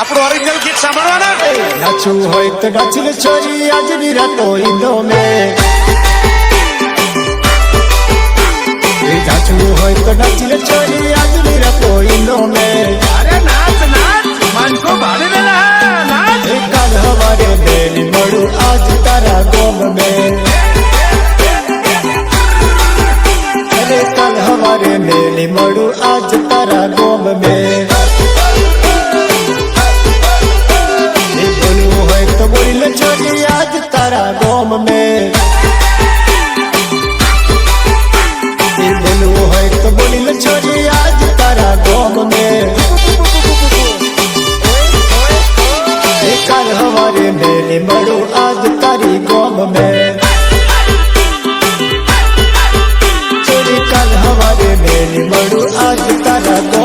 આપણું ઓરિજિનલ ગીત સાંભળવાના નાચું હોય તો નાચી લે છોરી આજની રાતો ઈંદો મે નાચવું હોય તો નાચી લે છોરી આજની રાતો ઈંદો મે અરે નાચ નાચ માનસો ભાડી લે નાચ કાલ હવારે બેની મળું આજ તારા ગોમ મે અરે કાલ હવારે બેની મળું આજ તારા ગોમ મે छोरी आज तारा गोम में बोलू है तो बोली ले छोरी आज तारा गोम में कल हमारे मेले मड़ू आज तारी गोम में छोरी कल हमारे मेले मड़ू आज तारा गोम